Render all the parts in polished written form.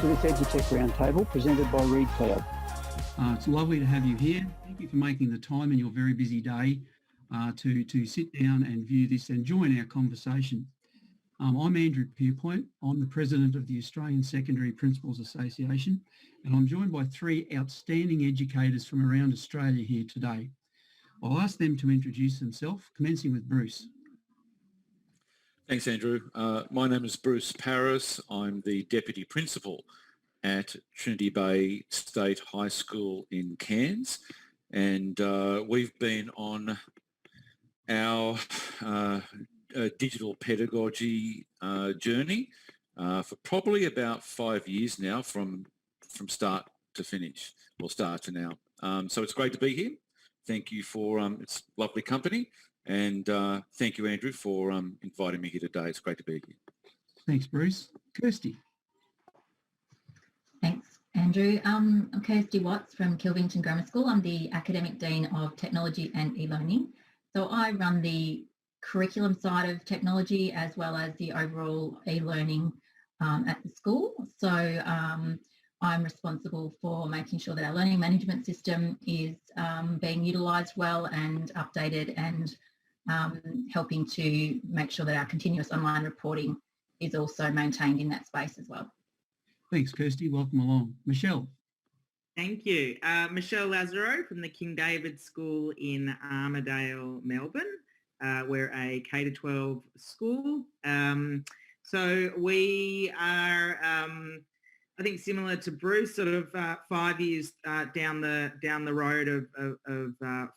to this EduTech Roundtable presented by ReadCloud. It's lovely to have you here. Thank you for making the time in your very busy day to sit down and view this and join our conversation. I'm Andrew Pierpoint. I'm the President of the Australian Secondary Principals Association, and I'm joined by three outstanding educators from around Australia here today. I'll ask them to introduce themselves, commencing with Bruce. Thanks, Andrew. My name is Bruce Paris. I'm the Deputy Principal at Trinity Bay State High School in Cairns, and we've been on our digital pedagogy journey for probably about 5 years now, from start to finish, or start to now. So it's great to be here. Thank you for it's lovely company, and thank you, Andrew, for inviting me here today. It's great to be here. Thanks, Bruce. Kirsty. Thanks, Andrew. I'm Kirsty Watts from Kilvington Grammar School. I'm the Academic Dean of Technology and E-Learning. So I run the curriculum side of technology as well as the overall e-learning at the school. So I'm responsible for making sure that our learning management system is being utilised well and updated, and helping to make sure that our continuous online reporting is also maintained in that space as well. Thanks, Kirsty. Welcome along. Michelle. Thank you. Michelle Lazarow from the King David School in Armidale, Melbourne. We're a K-12 school. So we are, I think, similar to Bruce, sort of 5 years down the road of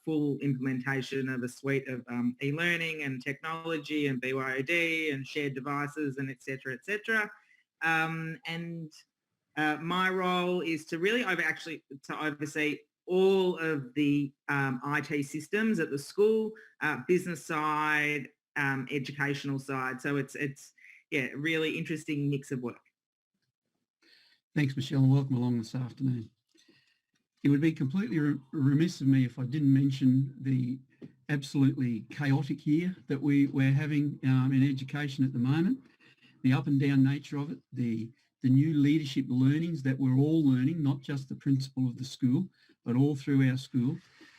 full implementation of a suite of e-learning and technology and BYOD and shared devices and et cetera, and my role is to really oversee all of the IT systems at the school, business side, educational side. So it's a really interesting mix of work. Thanks, Michelle, and welcome along this afternoon. It would be completely remiss of me if I didn't mention the absolutely chaotic year that we're having in education at the moment, the up and down nature of it, the new leadership learnings that we're all learning, not just the principal of the school, but all through our school.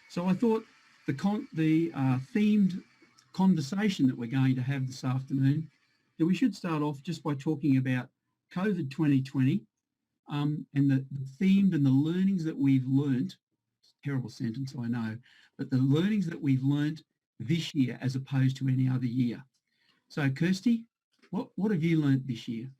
So I thought the themed conversation that we're going to have this afternoon, that we should start off just by talking about COVID 2020 and the themed and the learnings that we've learnt. Terrible sentence, I know, but the learnings that we've learnt this year as opposed to any other year. So Kirsty, what have you learnt this year?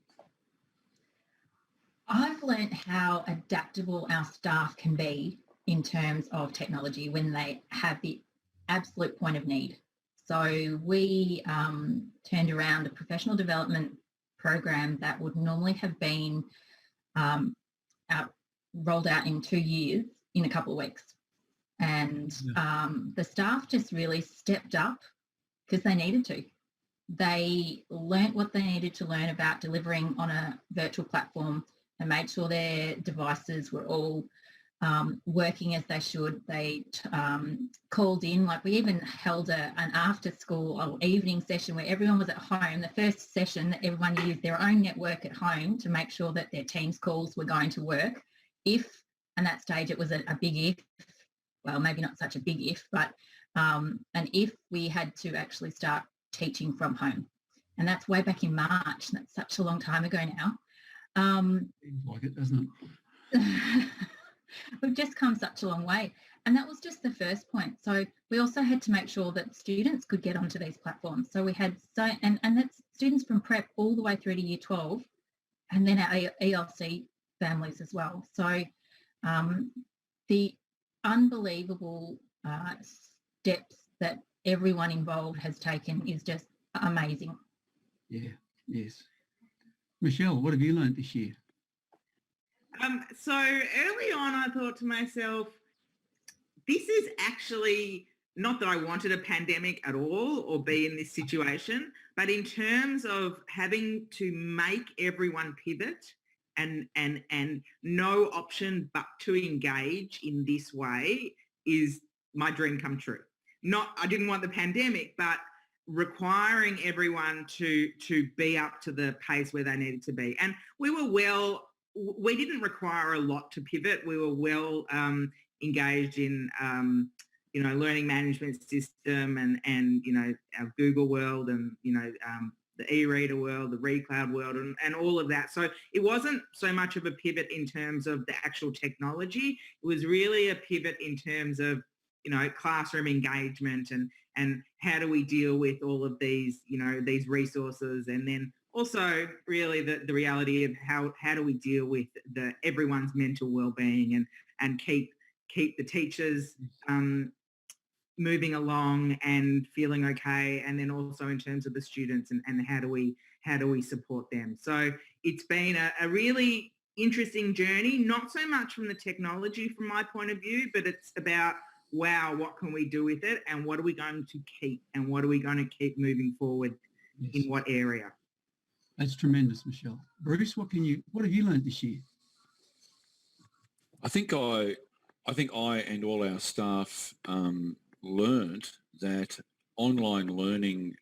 I've learnt how adaptable our staff can be in terms of technology when they have the absolute point of need. So we turned around a professional development program that would normally have been rolled out in 2 years in a couple of weeks. And the staff just really stepped up because they needed to. They learnt what they needed to learn about delivering on a virtual platform. They made sure their devices were all working as they should. They called in, like we even held an after school or evening session where everyone was at home. The first session that everyone used their own network at home to make sure that their Teams calls were going to work. If, and that stage it was a big if, well, maybe not such a big if, but and if we had to actually start teaching from home. And that's way back in March. That's such a long time ago now. Seems like it, doesn't it? We've just come such a long way. And that was just the first point. So we also had to make sure that students could get onto these platforms. So we had, and that's students from prep all the way through to year 12, and then our ELC families as well. So the unbelievable steps that everyone involved has taken is just amazing. Yeah, yes. Michelle, what have you learnt this year? So early on, I thought to myself, this is actually not that I wanted a pandemic at all or be in this situation, but in terms of having to make everyone pivot and no option but to engage in this way is my dream come true. I didn't want the pandemic, but requiring everyone to be up to the pace where they needed to be. And we were we didn't require a lot to pivot. We were well engaged in, learning management system and our Google world and, the e-reader world, the ReadCloud world and all of that. So it wasn't so much of a pivot in terms of the actual technology. It was really a pivot in terms of, classroom engagement and how do we deal with all of these, these resources, and then also really the reality of how do we deal with everyone's mental well-being and keep the teachers moving along and feeling okay, and then also in terms of the students and how do we support them. So it's been a really interesting journey, not so much from the technology from my point of view, but it's about, wow, what can we do with it, and what are we going to keep, and what are we going to keep moving forward in what area? That's tremendous, Michelle. Bruce, what have you learned this year? I think I and all our staff learned that online learning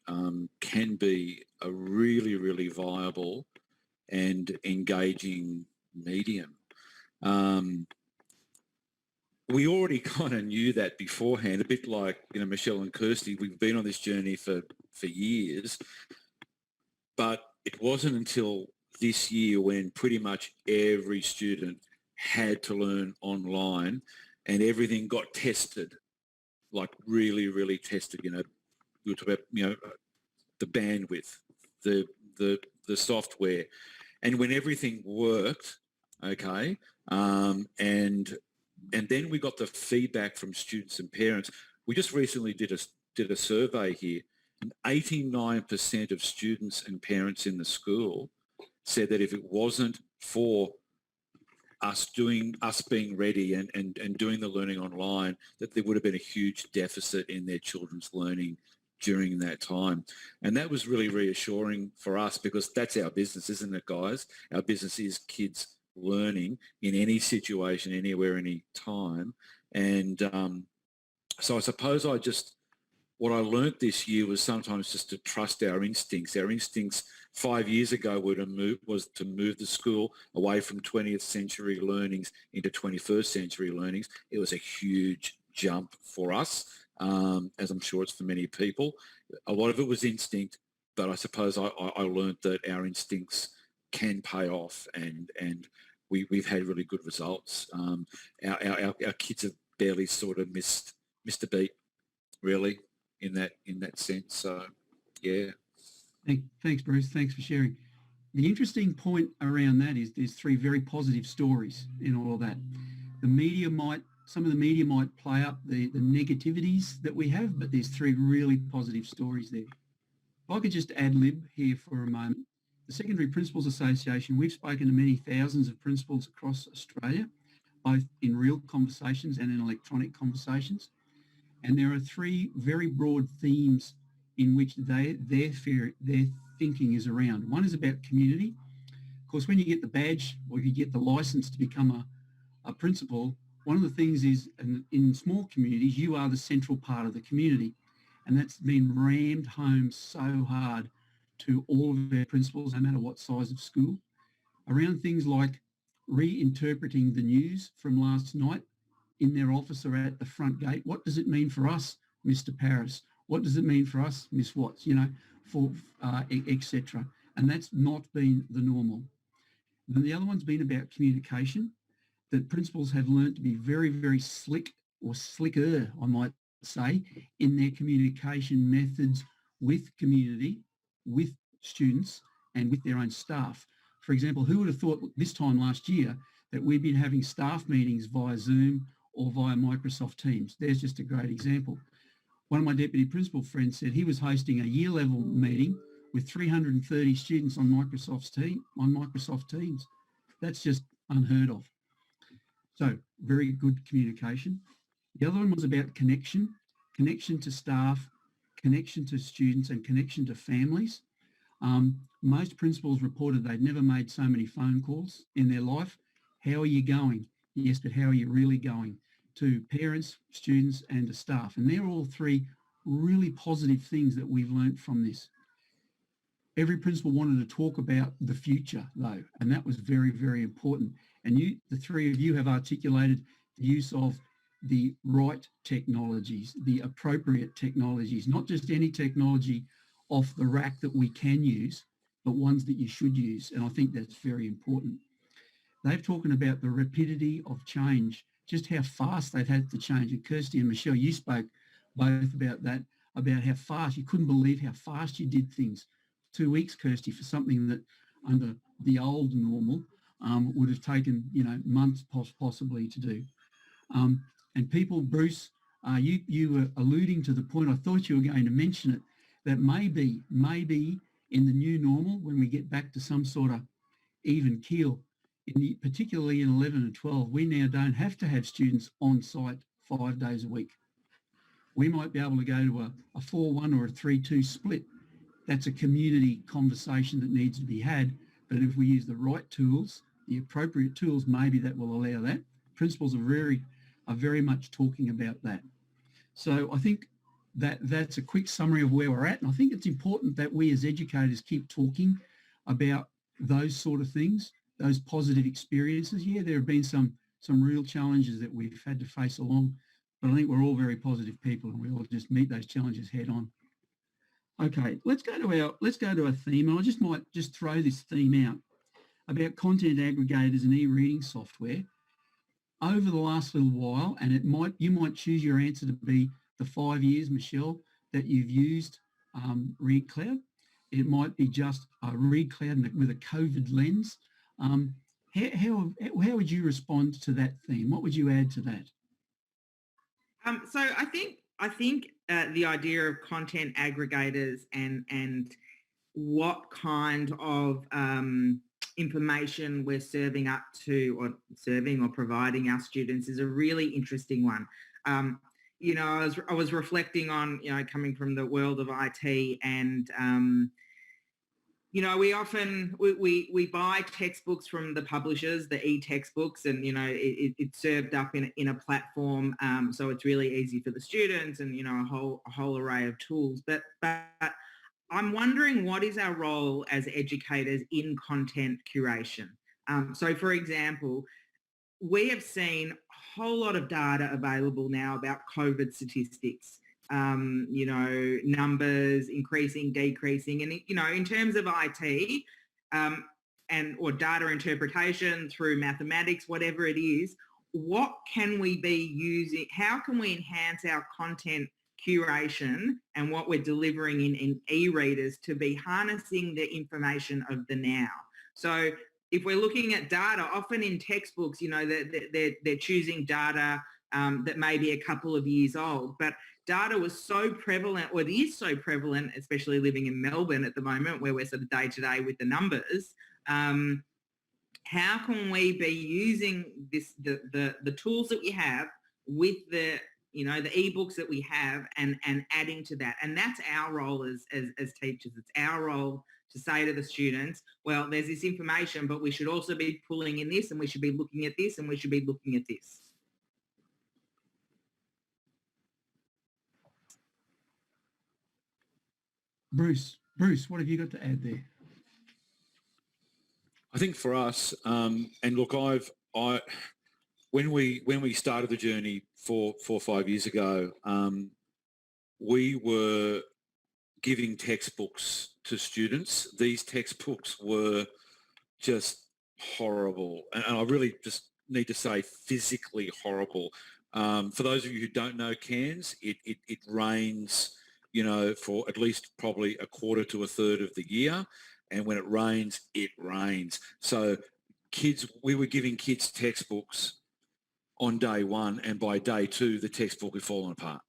can be a really, really viable and engaging medium. We already kind of knew that beforehand, a bit like, Michelle and Kirsty, we've been on this journey for years, but it wasn't until this year when pretty much every student had to learn online and everything got tested, like really, really tested. We were talking about, the bandwidth, the software, and when everything worked, okay, and then we got the feedback from students and parents. We just recently did a survey here, and 89% of students and parents in the school said that if it wasn't for us being ready and doing the learning online, that there would have been a huge deficit in their children's learning during that time. And that was really reassuring for us, because that's our business, isn't it, guys? Our business is kids learning in any situation, anywhere, any time. And so I suppose what I learnt this year was sometimes just to trust our instincts. Our instincts 5 years ago was to move the school away from 20th century learnings into 21st century learnings. It was a huge jump for us, as I'm sure it's for many people. A lot of it was instinct, but I suppose I learnt that our instincts can pay off, and we've had really good results. Our kids have barely sort of missed a beat, really, in that sense. So, yeah. Thanks, Bruce. Thanks for sharing. The interesting point around that is there's three very positive stories in all of that. Some of the media might play up the negativities that we have, but there's three really positive stories there. If I could just ad-lib here for a moment. The Secondary Principals Association, we've spoken to many thousands of principals across Australia, both in real conversations and in electronic conversations. And there are three very broad themes in which their thinking is around. One is about community. Of course, when you get the badge or you get the license to become a principal, one of the things is in small communities, you are the central part of the community. And that's been rammed home so hard to all of their principals, no matter what size of school, around things like reinterpreting the news from last night in their office or at the front gate. What does it mean for us, Mr. Paris? What does it mean for us, Miss Watts, etc. And that's not been the normal. Then the other one's been about communication, that principals have learned to be very, very slick, or slicker, I might say, in their communication methods with community, with students, and with their own staff. For example, who would have thought this time last year that we'd been having staff meetings via Zoom or via Microsoft Teams? There's just a great example. One of my deputy principal friends said he was hosting a year level meeting with 330 students on Microsoft Teams. That's just unheard of. So very good communication. The other one was about connection to staff, connection to students, and connection to families. Most principals reported they'd never made so many phone calls in their life. How are you going? Yes, but how are you really going? To parents, students, and to staff. And they're all three really positive things that we've learnt from this. every principal wanted to talk about the future though, and that was very, very important. And you, the three of you, have articulated the use of the right technologies, the appropriate technologies, not just any technology off the rack that we can use, but ones that you should use. And I think that's very important. They've talking about the rapidity of change, just how fast they've had to change. And Kirsty and Michelle, you spoke both about that, about how fast, you couldn't believe how fast you did things. 2 weeks, Kirsty, for something that under the old normal would have taken, months possibly to do. And people, Bruce, you were alluding to the point, I thought you were going to mention it, that maybe in the new normal, when we get back to some sort of even keel, particularly in 11 and 12, we now don't have to have students on site 5 days a week. We might be able to go to a 4-1 or a 3-2 split. That's a community conversation that needs to be had. But if we use the right tools, the appropriate tools, maybe that will allow that. Principals are very much talking about that. So I think that's a quick summary of where we're at. And I think it's important that we as educators keep talking about those sort of things, those positive experiences. Yeah, there have been some real challenges that we've had to face along, but I think we're all very positive people and we all just meet those challenges head on. Okay, let's go to our theme. And I might just throw this theme out about content aggregators and e-reading software. Over the last little while, and you might choose your answer to be the 5 years, Michelle, that you've used ReadCloud. It might be just a ReadCloud with a COVID lens. How would you respond to that theme? What would you add to that? So I think the idea of content aggregators and what kind of information we're serving up to or providing our students is a really interesting one. I was reflecting on, coming from the world of IT and, we often, we buy textbooks from the publishers, the e-textbooks, and, it's served up in a platform. So it's really easy for the students and, a whole array of tools. But I'm wondering, what is our role as educators in content curation? So, for example, we have seen a whole lot of data available now about COVID statistics, numbers increasing, decreasing. And, in terms of IT or data interpretation through mathematics, whatever it is, what can we be using? How can we enhance our content curation and what we're delivering in e-readers to be harnessing the information of the now? So if we're looking at data, often in textbooks, they're choosing data that may be a couple of years old, but data was so prevalent, or it is so prevalent, especially living in Melbourne at the moment where we're sort of day to day with the numbers. How can we be using the tools that we have with the eBooks that we have and adding to that? And that's our role as teachers. It's our role to say to the students, well, there's this information, but we should also be pulling in this, and we should be looking at this, and we should be looking at this. Bruce, what have you got to add there? I think for us, and look, when we started the journey 4 or 5 years ago, we were giving textbooks to students. These textbooks were just horrible, and I really just need to say physically horrible. For those of you who don't know Cairns, it rains, for at least probably a quarter to a third of the year. And when it rains, it rains. So we were giving kids textbooks on day one, and by day two, the textbook had fallen apart.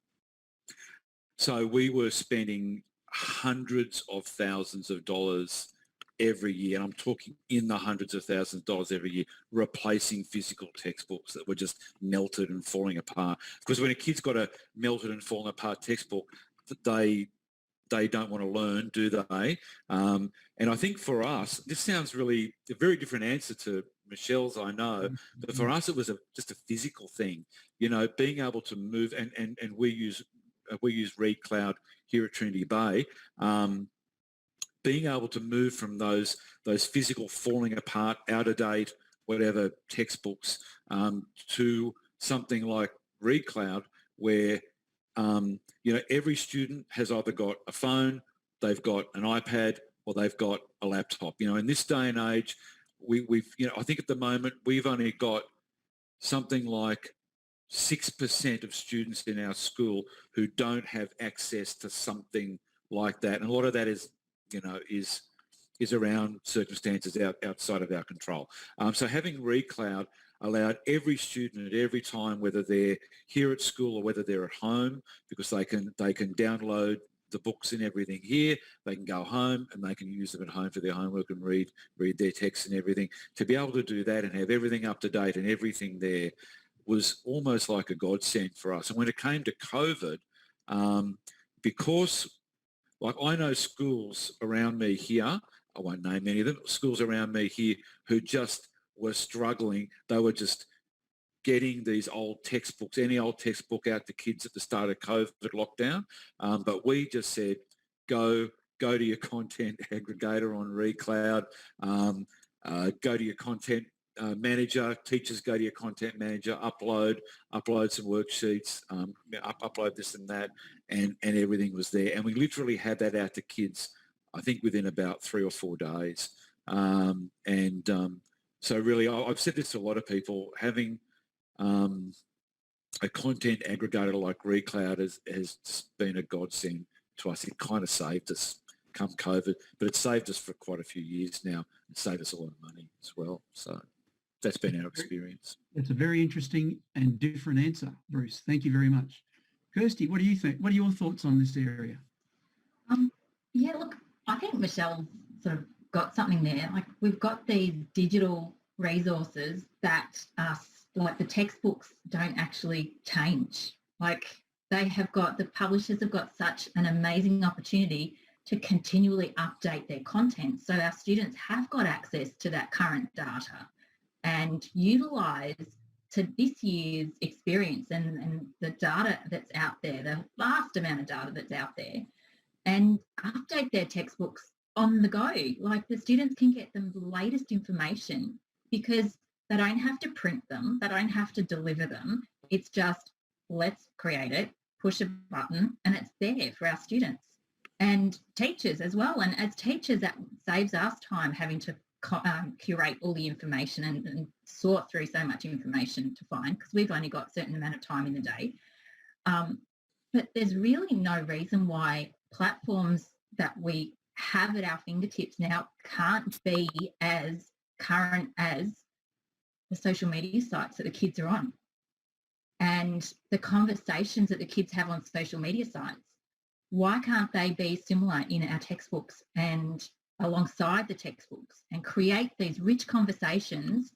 So we were spending hundreds of thousands of dollars every year, and I'm talking in the hundreds of thousands of dollars every year, replacing physical textbooks that were just melted and falling apart. Because when a kid's got a melted and fallen apart textbook, they don't want to learn, do they? And I think for us, this sounds really a very different answer to Michelle's, I know, but for us it was just a physical thing, being able to move, and we use ReadCloud here at Trinity Bay. being able to move from those physical falling apart, out of date, whatever textbooks to something like ReadCloud, where every student has either got a phone, they've got an iPad, or they've got a laptop. In this day and age, we've I think at the moment we've only got something like 6% of students in our school who don't have access to something like that, and a lot of that is around circumstances outside of our control. So having ReadCloud allowed every student at every time, whether they're here at school or whether they're at home, because they can download the books and everything here, they can go home and they can use them at home for their homework and read their texts and everything. To be able to do that and have everything up to date and everything there was almost like a godsend for us. And when it came to COVID, because like I know schools around me here, I won't name any of them, schools around me here who just were struggling. They were just getting these old textbooks, any old textbook out to kids at the start of COVID lockdown. But we just said, go to your content aggregator on ReadCloud, go to your content manager, teachers go to your content manager, upload some worksheets, upload this and that, and everything was there. And we literally had that out to kids, I think within about 3 or 4 days. So really, I've said this to a lot of people, having a content aggregator like ReadCloud has been a godsend to us. It kind of saved us come COVID, but it saved us for quite a few years now. It saved us a lot of money as well. So that's been our experience. That's a very interesting and different answer, Bruce. Thank you very much. Kirsty, what do you think? What are your thoughts on this area? Yeah, look, I think Michelle sort of got something there. Like, we've got these digital resources that are like, the textbooks don't actually change. Like, the publishers have got such an amazing opportunity to continually update their content. So our students have got access to that current data and utilise to this year's experience and the data that's out there, the vast amount of data that's out there, and update their textbooks on the go. Like, the students can get the latest information because they don't have to print them, they don't have to deliver them. It's just, let's create it, push a button, and it's there for our students. And teachers as well. And as teachers, that saves us time having to curate all the information and sort through so much information to find, because we've only got a certain amount of time in the day. But there's really no reason why platforms that we have at our fingertips now can't be as current as the social media sites that the kids are on and the conversations that the kids have on social media sites. Why can't they be similar in our textbooks and alongside the textbooks and create these rich conversations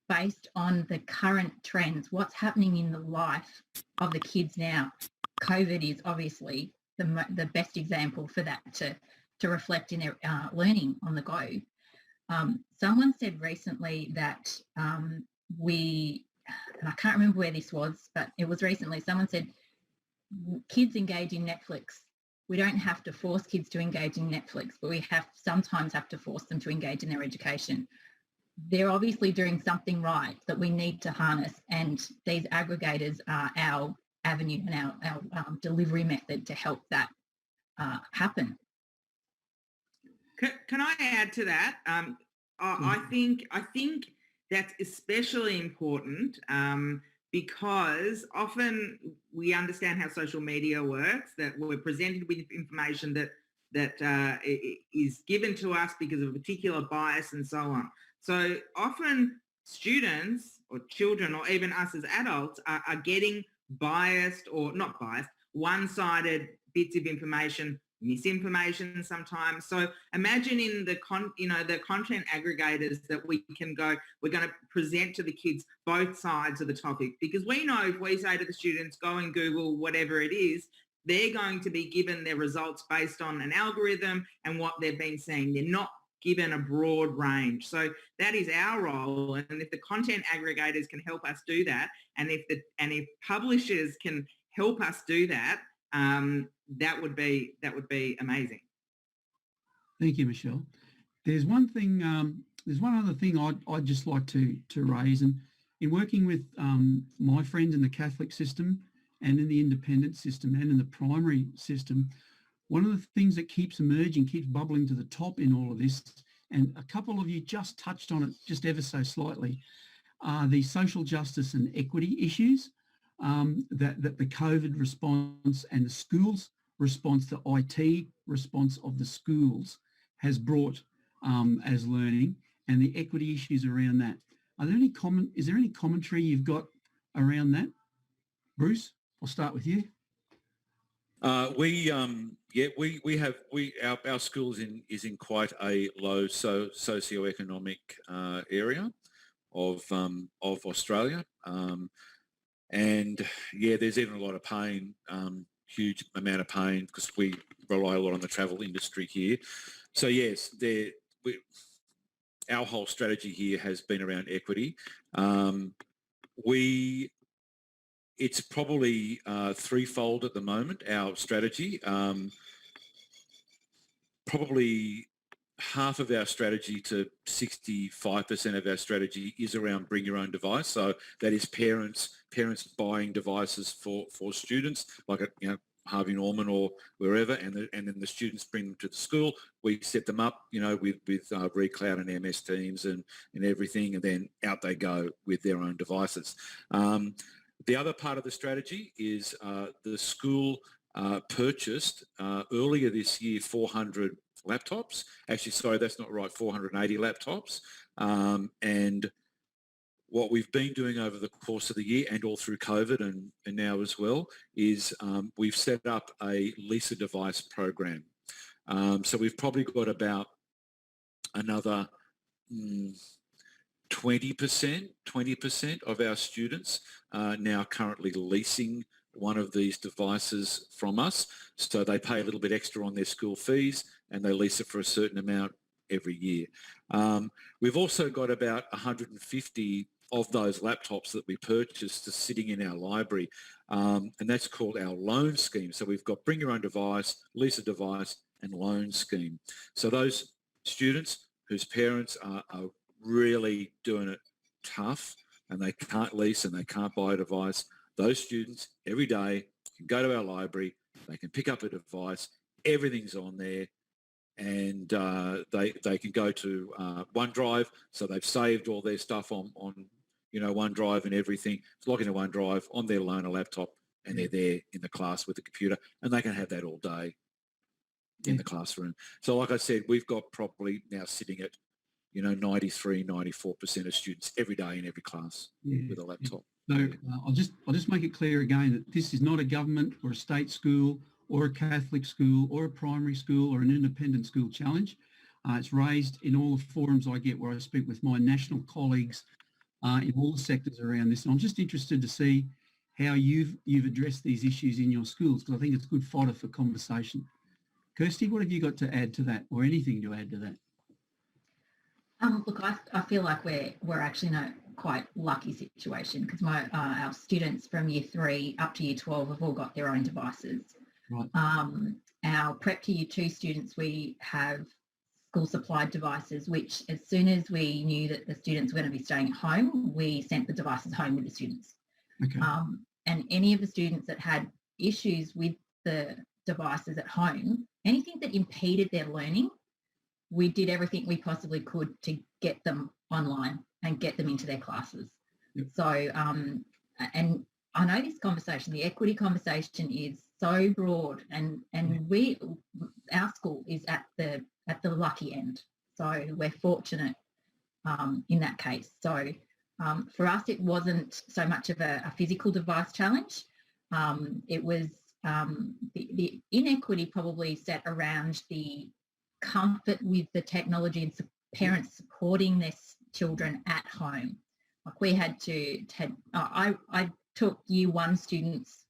based on the current trends, what's happening in the life of the kids now? COVID is obviously the best example for that to reflect in their learning on the go. Someone said recently that and I can't remember where this was, but it was recently, someone said kids engage in Netflix. We don't have to force kids to engage in Netflix, but we sometimes have to force them to engage in their education. They're obviously doing something right that we need to harness, and these aggregators are our avenue and our delivery method to help that happen. Can I add to that? I think that's especially important because often we understand how social media works, that we're presented with information that is given to us because of a particular bias and so on. So often students or children or even us as adults are getting biased or not biased, one-sided bits of information, misinformation sometimes. So imagine in the content aggregators that we can go, we're going to present to the kids both sides of the topic, because we know if we say to the students, go and Google whatever it is, they're going to be given their results based on an algorithm and what they've been seeing. They're not given a broad range. So that is our role. And if the content aggregators can help us do that, and if publishers can help us do that, that would be amazing. Thank you, Michelle. There's one thing. There's one other thing I'd just like to raise, and in working with my friends in the Catholic system and in the independent system and in the primary system, one of the things that keeps emerging, keeps bubbling to the top in all of this, and a couple of you just touched on it just ever so slightly, are the social justice and equity issues that the COVID response and the schools response, the IT response of the schools has brought as learning, and the equity issues around that. Are there any is there any commentary you've got around that? Bruce, I'll start with you. Our school is in quite a low socioeconomic area of Australia, and there's even a lot of pain, huge amount of pain, because we rely a lot on the travel industry here. So yes, our whole strategy here has been around equity. It's probably threefold at the moment, our strategy. Probably half of our strategy to 65% of our strategy is around bring your own device. So that is parents buying devices for students, like Harvey Norman or wherever, and then the students bring them to the school. We set them up, with ReadCloud and MS Teams and everything, and then out they go with their own devices. The other part of the strategy is the school purchased earlier this year 400 laptops. Actually, sorry, that's not right, 480 laptops. And what we've been doing over the course of the year and all through COVID and now as well is we've set up a lease a device program. So we've probably got about another 20% of our students now currently leasing one of these devices from us. So they pay a little bit extra on their school fees and they lease it for a certain amount every year. We've also got about 150 of those laptops that we purchased sitting in our library, and that's called our loan scheme. So we've got bring your own device, lease a device, and loan scheme. So those students whose parents are really doing it tough and they can't lease and they can't buy a device, those students every day can go to our library, they can pick up a device, everything's on there, and they can go to OneDrive, so they've saved all their stuff on OneDrive and everything. It's log into OneDrive on their loaner laptop, and they're there in the class with the computer, and they can have that all day in the classroom. So like I said, we've got probably now sitting at 93, 94% of students every day in every class with a laptop. So I'll just make it clear again that this is not a government or a state school or a Catholic school or a primary school or an independent school challenge. It's raised in all the forums I get where I speak with my national colleagues in all the sectors around this. And I'm just interested to see how you've addressed these issues in your schools, because I think it's good fodder for conversation. Kirsty, what have you got to add to that, or anything to add to that? Look, I feel like we're actually in a quite lucky situation, because our students from year 3 up to year 12 have all got their own devices. Right. Our prep to year 2 students, we have school supplied devices, which as soon as we knew that the students were going to be staying at home, we sent the devices home with the students. Okay. And any of the students that had issues with the devices at home, anything that impeded their learning, we did everything we possibly could to get them online and get them into their classes. Yep. So, and I know this conversation, the equity conversation, is so broad, and our school is at the lucky end. So we're fortunate in that case. So for us, it wasn't so much of a physical device challenge. It was the inequity probably set around the comfort with the technology and parents supporting their children at home. Like we had to, I taught year 1 students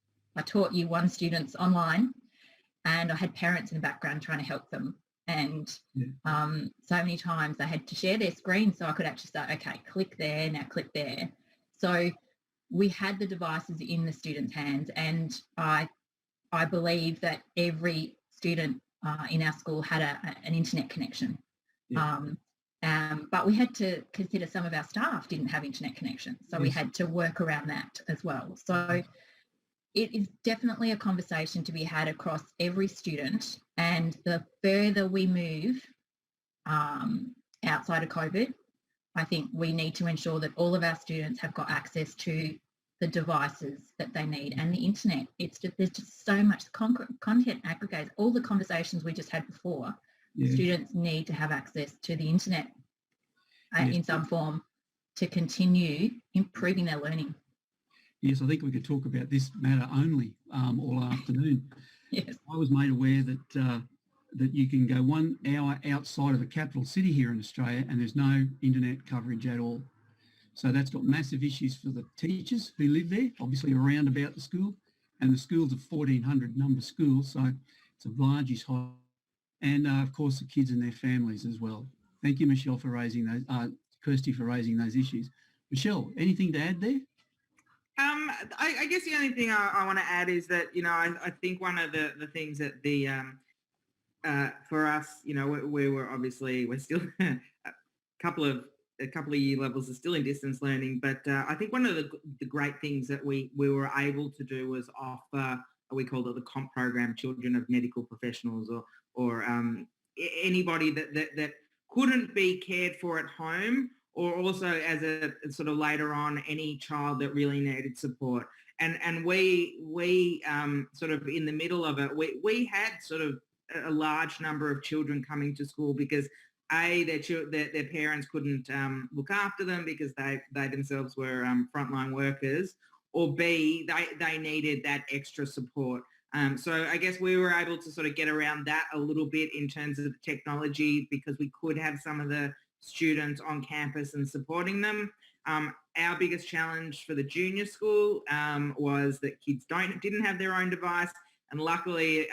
online, and I had parents in the background trying to help them. And so many times they had to share their screen so I could actually say, okay, click there, now click there. So we had the devices in the students' hands, and I believe that every student in our school had an internet connection. Yeah. But we had to consider some of our staff didn't have internet connection. So we Yes. had to work around that as well. So it is definitely a conversation to be had across every student. And the further we move outside of COVID, I think we need to ensure that all of our students have got access to the devices that they need and the internet. There's just so much content aggregators, all the conversations we just had before. Yeah. Students need to have access to the internet Yes. in some form to continue improving their learning. Yes, I think we could talk about this matter only all afternoon. Yes. I was made aware that that you can go 1 hour outside of a capital city here in Australia and there's no internet coverage at all. So that's got massive issues for the teachers who live there, obviously around about the school, and the school's a 1,400 number school, so it's a largish high, and of course the kids and their families as well. Thank you, Michelle, for raising those, Kirsty, for raising those issues. Michelle, anything to add there? I guess the only thing I want to add is that, I think one of the things that for us, we're still a couple of year levels are still in distance learning, but I think one of the great things that we were able to do was offer, we called it the COMP program, children of medical professionals or anybody that couldn't be cared for at home, or also as a sort of later on any child that really needed support. And we sort of in the middle of it, we had sort of a large number of children coming to school because their parents couldn't look after them because they themselves were frontline workers, or B, they needed that extra support. So I guess we were able to sort of get around that a little bit in terms of the technology because we could have some of the students on campus and supporting them. Our biggest challenge for the junior school was that kids didn't have their own device. And luckily,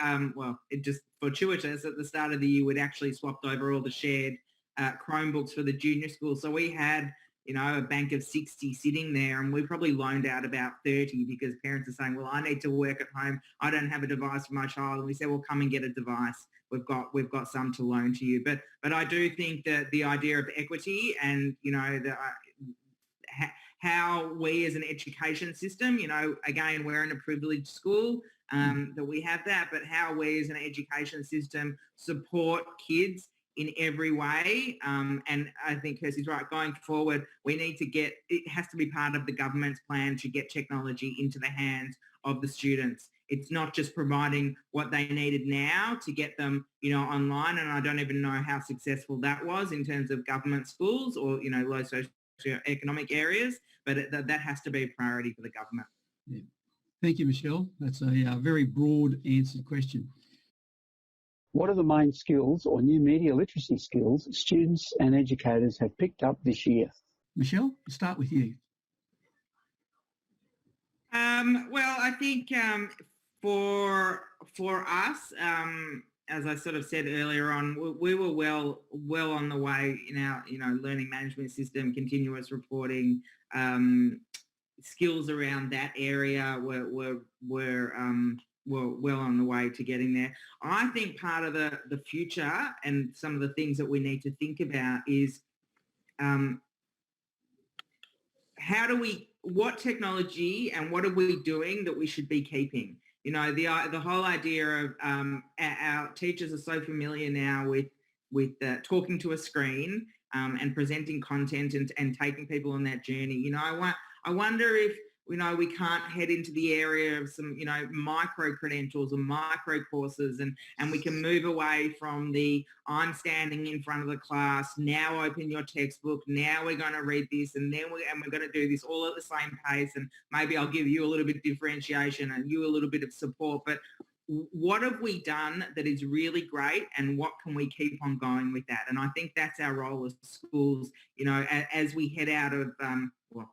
it just fortuitous at the start of the year, we'd actually swapped over all the shared Chromebooks for the junior school. So we had, a bank of 60 sitting there, and we probably loaned out about 30 because parents are saying, well, I need to work at home. I don't have a device for my child. And we said, well, come and get a device. We've got some to loan to you. But I do think that the idea of equity and, how we as an education system, again, we're in a privileged school, that we have that, but how we as an education system support kids in every way. And I think Kirsty's right, going forward, it has to be part of the government's plan to get technology into the hands of the students. It's not just providing what they needed now to get them, online. And I don't even know how successful that was in terms of government schools or, low socioeconomic areas, but that has to be a priority for the government. Yeah. Thank you, Michelle. That's a very broad answered question. What are the main skills or new media literacy skills students and educators have picked up this year? Michelle, we'll start with you. Well, I think for us, as I sort of said earlier on, we were well on the way in our learning management system, continuous reporting, skills around that area were well on the way to getting there. I think part of the future and some of the things that we need to think about is what technology and what are we doing that we should be keeping? The whole idea of our teachers are so familiar now with talking to a screen and presenting content and taking people on that journey. I wonder if we can't head into the area of some micro credentials and micro courses, and we can move away from the I'm standing in front of the class, now open your textbook, now we're going to read this, and we're going to do this all at the same pace, and maybe I'll give you a little bit of differentiation and you a little bit of support. But what have we done that is really great, and what can we keep on going with that? And I think that's our role as schools, as we head out of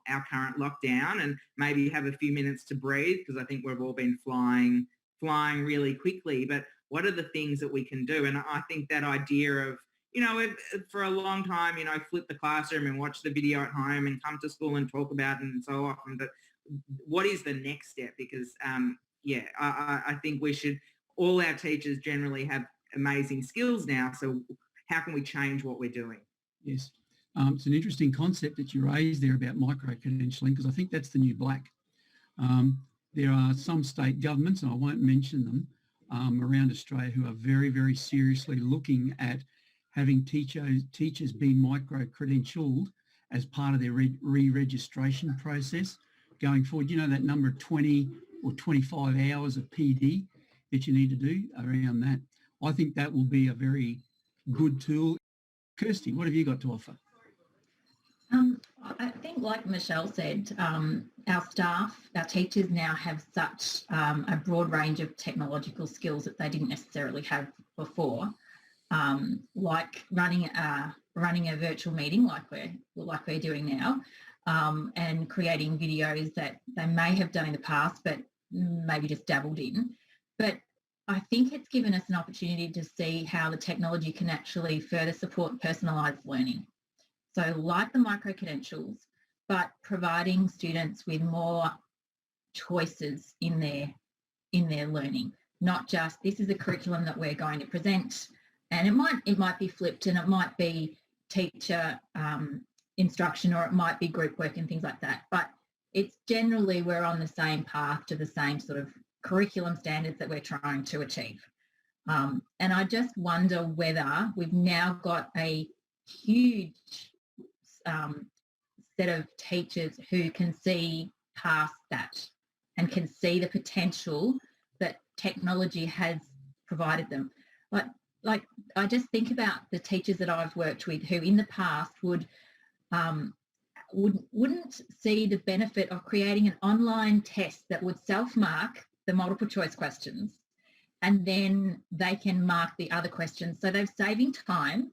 our current lockdown and maybe have a few minutes to breathe, because I think we've all been flying really quickly. But what are the things that we can do? And I think that idea of, for a long time, flip the classroom and watch the video at home and come to school and talk about it and so often. But what is the next step? Because I think we should, all our teachers generally have amazing skills now. So how can we change what we're doing? Yes. It's an interesting concept that you raised there about micro-credentialing, because I think that's the new black. There are some state governments, and I won't mention them, around Australia who are very, very seriously looking at having teachers be micro-credentialed as part of their re-registration process going forward. You know, that number of 20 or 25 hours of PD that you need to do around that. I think that will be a very good tool. Kirsty, what have you got to offer? I think, like Michelle said, our staff, our teachers now have such a broad range of technological skills that they didn't necessarily have before, like running a virtual meeting like we're doing now, and creating videos that they may have done in the past but maybe just dabbled in. But I think it's given us an opportunity to see how the technology can actually further support personalised learning. So like the micro-credentials, but providing students with more choices in their learning, not just this is a curriculum that we're going to present, and it might be flipped, and it might be teacher instruction, or it might be group work and things like that. But it's generally we're on the same path to the same sort of curriculum standards that we're trying to achieve. And I just wonder whether we've now got a huge set of teachers who can see past that and can see the potential that technology has provided them. Like I just think about the teachers that I've worked with who in the past wouldn't see the benefit of creating an online test that would self-mark the multiple choice questions, and then they can mark the other questions. So they're saving time.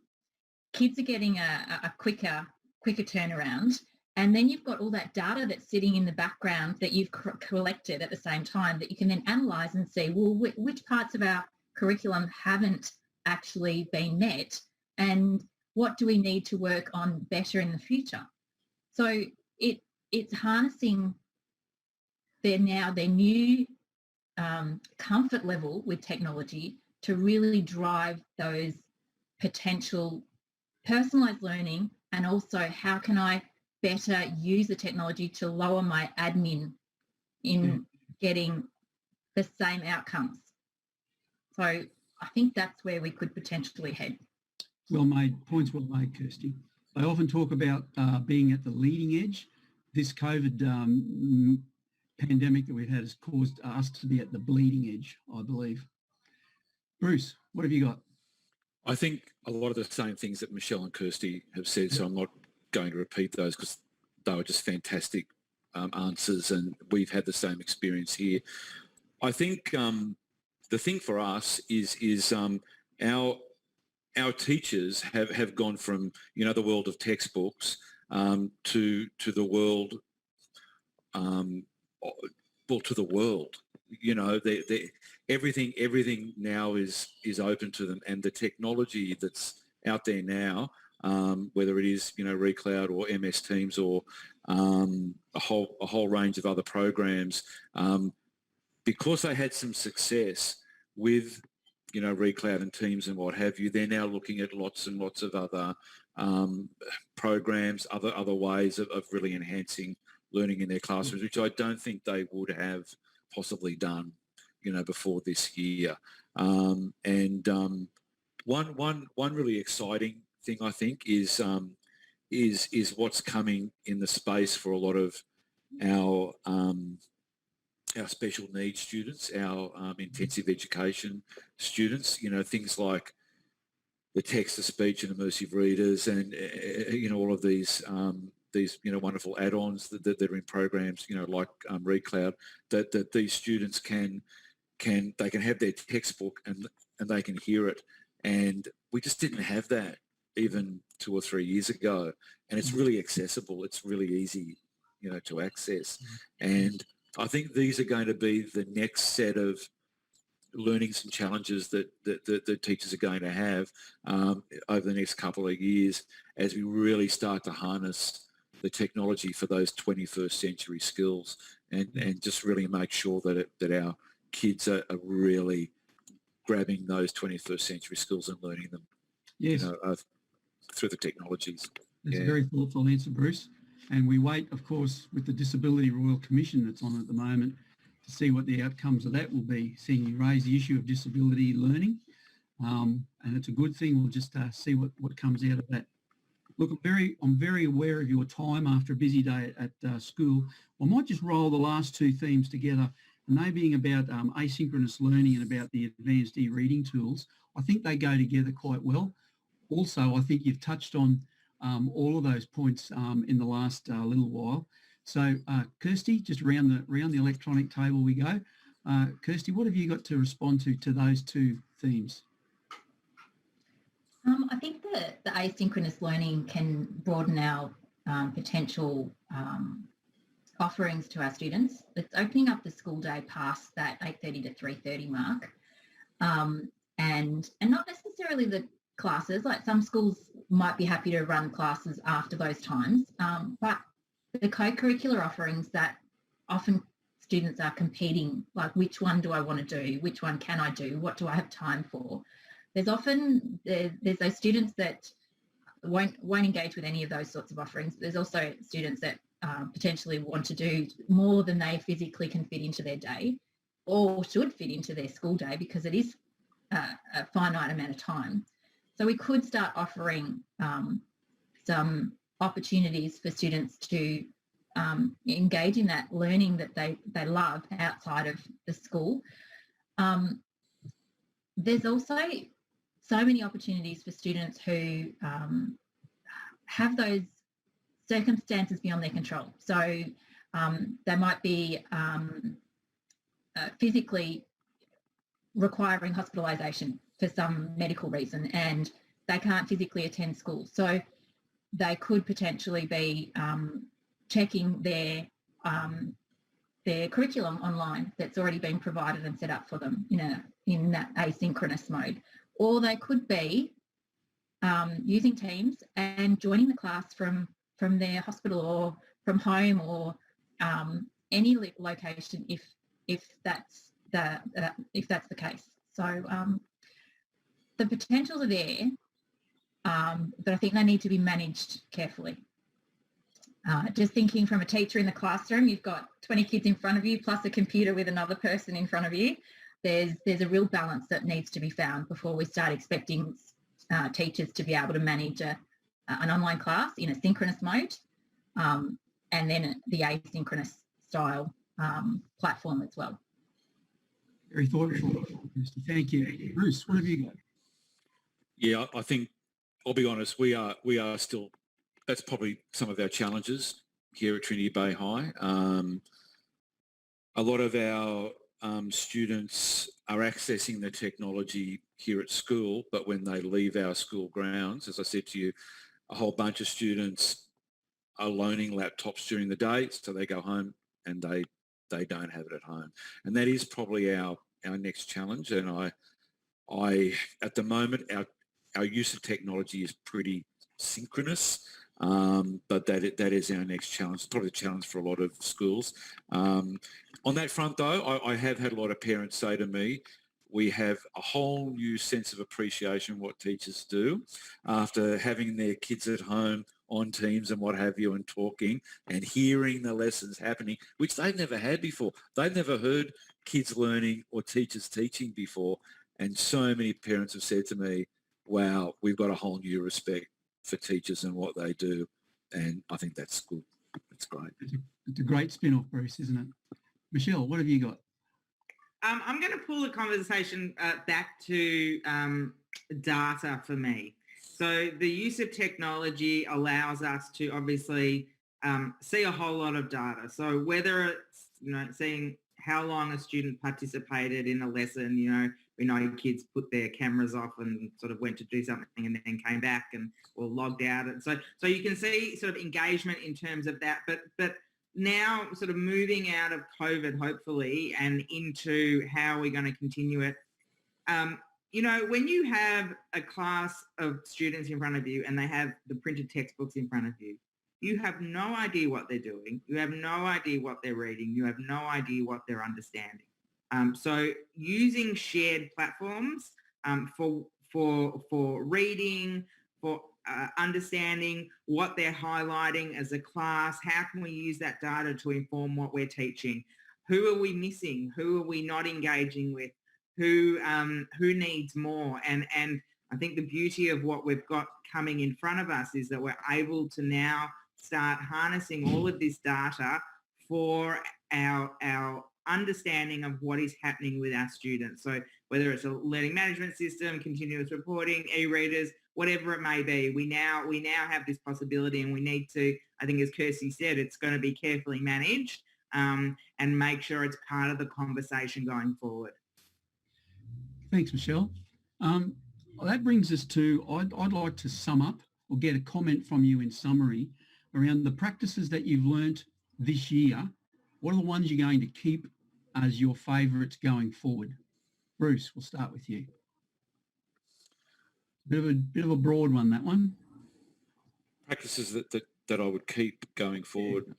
Kids are getting a quicker turnaround, and then you've got all that data that's sitting in the background that you've collected at the same time that you can then analyse and see, well, which parts of our curriculum haven't actually been met, and what do we need to work on better in the future? So it's harnessing their new comfort level with technology to really drive those potential personalised learning, and also how can I better use the technology to lower my admin in getting the same outcomes. So I think that's where we could potentially head. Well made, points well made, Kirsty. They often talk about being at the leading edge. This COVID pandemic that we've had has caused us to be at the bleeding edge, I believe. Bruce, what have you got? I think a lot of the same things that Michelle and Kirsty have said, so I'm not going to repeat those because they were just fantastic answers, and we've had the same experience here. I think the thing for us is our teachers have gone from, you know, the world of textbooks to the world, to the world. You know, everything now is open to them, and the technology that's out there now, whether it is, you know, ReadCloud or MS Teams or a whole range of other programs, because they had some success with, you know, ReadCloud and Teams and what have you, they're now looking at lots and lots of other programs, other ways of really enhancing learning in their classrooms, which I don't think they would have possibly done, you know, before this year. One really exciting thing, I think, is what's coming in the space for a lot of our special needs students, our intensive education students. You know, things like the text-to-speech and immersive readers, and you know, all of these you know, wonderful add-ons that are in programs, you know, like ReadCloud, that these students can have their textbook and they can hear it, and we just didn't have that even 2 or 3 years ago, and it's really accessible. It's really easy, you know, to access, and I think these are going to be the next set of learnings and challenges that teachers are going to have over the next couple of years as we really start to harness the technology for those 21st century skills, and just really make sure that our kids are really grabbing those 21st century skills and learning them, Yes. through the technologies. That's a very thoughtful answer, Bruce. And we wait, of course, with the Disability Royal Commission that's on at the moment to see what the outcomes of that will be, seeing you raise the issue of disability learning. And it's a good thing. We'll just see what comes out of that. Look, I'm very aware of your time after a busy day at school. I might just roll the last two themes together, and they being about asynchronous learning and about the advanced e-reading tools. I think they go together quite well. Also, I think you've touched on all of those points in the last little while. So, Kirsty, just around the electronic table we go. Kirsty, what have you got to respond to those two themes? I think the asynchronous learning can broaden our potential offerings to our students. It's opening up the school day past that 8:30 to 3:30 mark, and not necessarily the classes. Like some schools might be happy to run classes after those times, but the co-curricular offerings that often students are competing, like which one do I want to do, which one can I do, what do I have time for? There's often there's those students that won't engage with any of those sorts of offerings. There's also students that potentially want to do more than they physically can fit into their day, or should fit into their school day, because it is a finite amount of time. So we could start offering some opportunities for students to engage in that learning that they love outside of the school. There's also so many opportunities for students who have those circumstances beyond their control. So they might be physically requiring hospitalisation for some medical reason, and they can't physically attend school. So they could potentially be checking their curriculum online that's already been provided and set up for them in that asynchronous mode. Or they could be using Teams and joining the class from their hospital or from home or any location if that's the case. So the potentials are there, but I think they need to be managed carefully. Just thinking from a teacher in the classroom, you've got 20 kids in front of you plus a computer with another person in front of you. There's a real balance that needs to be found before we start expecting teachers to be able to manage an online class in a synchronous mode, and then the asynchronous style platform as well. Very thoughtful. Thank you. Bruce, what have you got? Yeah, I think, I'll be honest, we are still, that's probably some of our challenges here at Trinity Bay High. A lot of our students are accessing the technology here at school, but when they leave our school grounds, as I said to you, a whole bunch of students are loaning laptops during the day, so they go home and they don't have it at home. And that is probably our next challenge. And I at the moment, our use of technology is pretty synchronous, but that is our next challenge, probably the challenge for a lot of schools. On that front, though, I have had a lot of parents say to me, we have a whole new sense of appreciation what teachers do after having their kids at home on Teams and what have you and talking and hearing the lessons happening, which they've never had before. They've never heard kids learning or teachers teaching before. And so many parents have said to me, wow, we've got a whole new respect for teachers and what they do. And I think that's good. That's great. It's a great spin-off, Bruce, isn't it? Michelle, what have you got? I'm going to pull the conversation back to data for me. So the use of technology allows us to obviously see a whole lot of data. So whether it's, seeing how long a student participated in a lesson, we know kids put their cameras off and sort of went to do something and then came back or logged out. And so you can see sort of engagement in terms of that. But now sort of moving out of COVID, hopefully, and into how we're going to continue it. When you have a class of students in front of you and they have the printed textbooks in front of you, you have no idea what they're doing. You have no idea what they're reading. You have no idea what they're understanding. So using shared platforms for reading, for understanding what they're highlighting as a class. How can we use that data to inform what we're teaching? Who are we missing? Who are we not engaging with? Who needs more? And I think the beauty of what we've got coming in front of us is that we're able to now start harnessing all of this data for our understanding of what is happening with our students. So whether it's a learning management system, continuous reporting, e-readers, whatever it may be, we now have this possibility, and we need to, I think as Kirsty said, it's going to be carefully managed and make sure it's part of the conversation going forward. Thanks, Michelle. That brings us to, I'd like to sum up or get a comment from you in summary around the practices that you've learnt this year. What are the ones you're going to keep as your favourites going forward? Bruce, we'll start with you. Bit of a broad one, that one. Practices that I would keep going forward.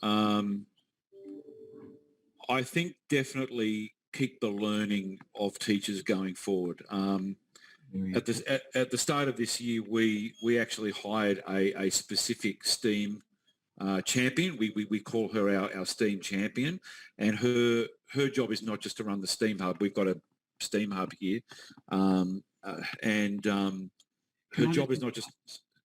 I think definitely keep the learning of teachers going forward. At the start of this year, we actually hired a specific STEAM champion. We call her our STEAM champion, and her job is not just to run the STEAM hub. We've got a STEAM hub here, her job is not just.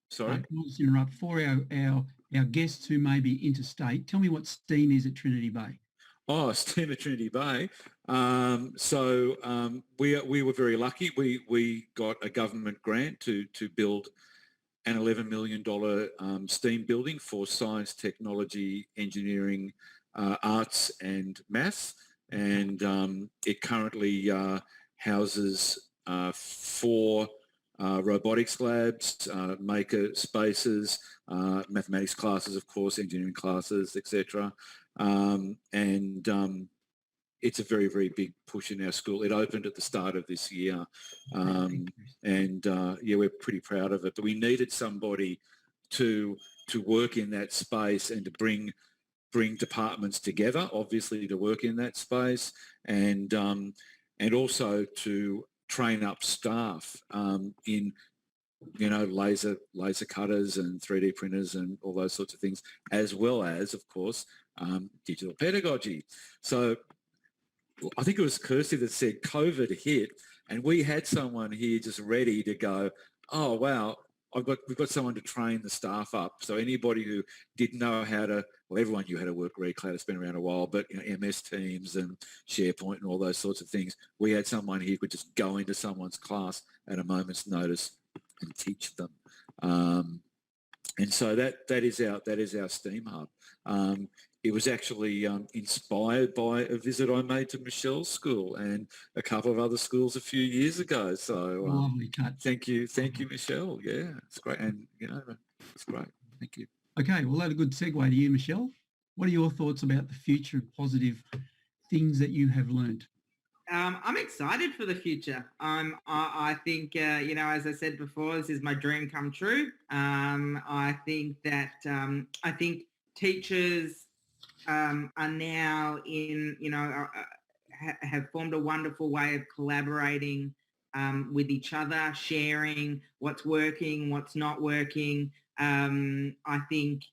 Sorry. Can I just interrupt? For our guests who may be interstate, tell me what STEAM is at Trinity Bay. Oh, STEAM at Trinity Bay. We were very lucky. We got a government grant to build an $11 million STEAM building for science, technology, engineering, arts and maths. And it currently houses 4 robotics labs, maker spaces, mathematics classes, of course, engineering classes, etc. It's a very, very big push in our school. It opened at the start of this year. We're pretty proud of it. But we needed somebody to work in that space and to bring departments together, obviously, to work in that space, and also to train up staff in laser cutters and 3D printers and all those sorts of things, as well as, of course, digital pedagogy. So I think it was Kirsty that said COVID hit, and we had someone here just ready to go, oh, wow, we've got someone to train the staff up. So anybody who didn't know how to, well, everyone knew how to work ReadCloud. It's been around a while, but MS Teams and SharePoint and all those sorts of things. We had someone here who could just go into someone's class at a moment's notice and teach them. And so that is our STEAM hub. It was actually inspired by a visit I made to Michelle's school and a couple of other schools a few years ago. So lovely touch. Thank you, Michelle. Yeah, it's great, and it's great. Thank you. Okay, well, that's a good segue to you, Michelle. What are your thoughts about the future of positive things that you have learnt? I'm excited for the future. I think, as I said before, this is my dream come true. I think that I think teachers are now have formed a wonderful way of collaborating with each other, sharing what's working, what's not working. I think,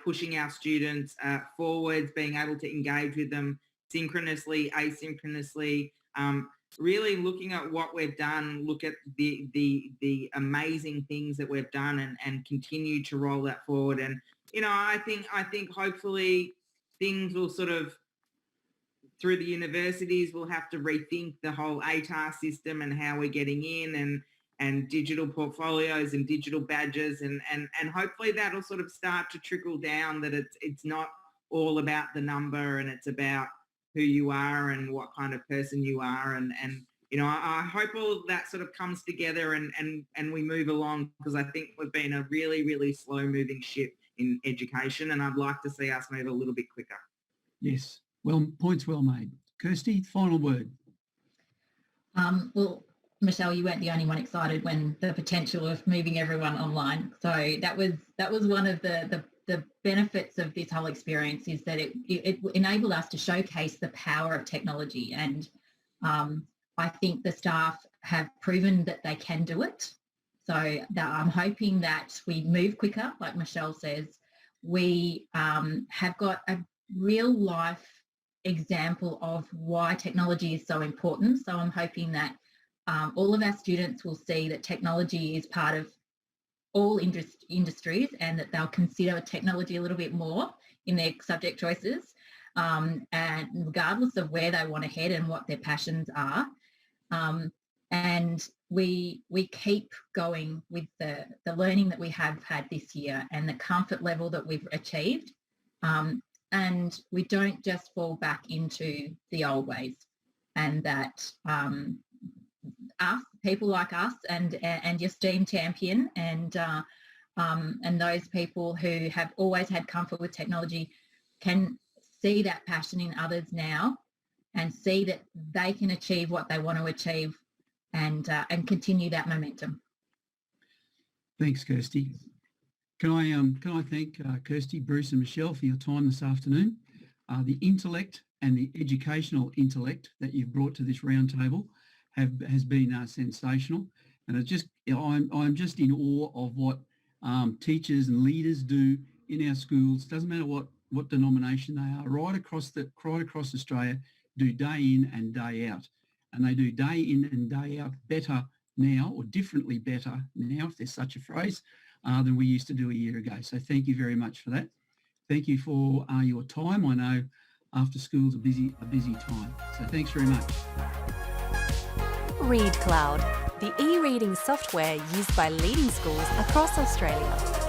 pushing our students forwards, being able to engage with them synchronously, asynchronously, really looking at what we've done, look at the amazing things that we've done and continue to roll that forward. And, I think hopefully things will sort of, through the universities, we'll have to rethink the whole ATAR system and how we're getting in and digital portfolios and digital badges and hopefully that'll sort of start to trickle down, that it's not all about the number and it's about who you are and what kind of person you are. And I hope all of that sort of comes together and we move along, because I think we've been a really, really slow moving ship in education, and I'd like to see us move a little bit quicker. Yes, well, points well made. Kirsty, final word. Well, Michelle, you weren't the only one excited when the potential of moving everyone online. So that was one of the the benefits of this whole experience is that it enabled us to showcase the power of technology, and I think the staff have proven that they can do it. So I'm hoping that we move quicker, like Michelle says. We have got a real life example of why technology is so important. So I'm hoping that all of our students will see that technology is part of all industries, and that they'll consider technology a little bit more in their subject choices, and regardless of where they want to head and what their passions are. And we keep going with the learning that we have had this year and the comfort level that we've achieved. And we don't just fall back into the old ways, and that people like us and your STEAM champion and those people who have always had comfort with technology can see that passion in others now, and see that they can achieve what they want to achieve, and continue that momentum. Thanks, Kirsty. Can I thank Kirsty, Bruce and Michelle for your time this afternoon. The intellect and the educational intellect that you've brought to this roundtable has been sensational, and I'm just in awe of what teachers and leaders do in our schools. Doesn't matter what denomination they are, right across Australia, do day in and day out, and they do day in and day out better now, or differently better now, if there's such a phrase, than we used to do a year ago. So thank you very much for that. Thank you for your time. I know after school's a busy time, so thanks very much. ReadCloud, the e-reading software used by leading schools across Australia.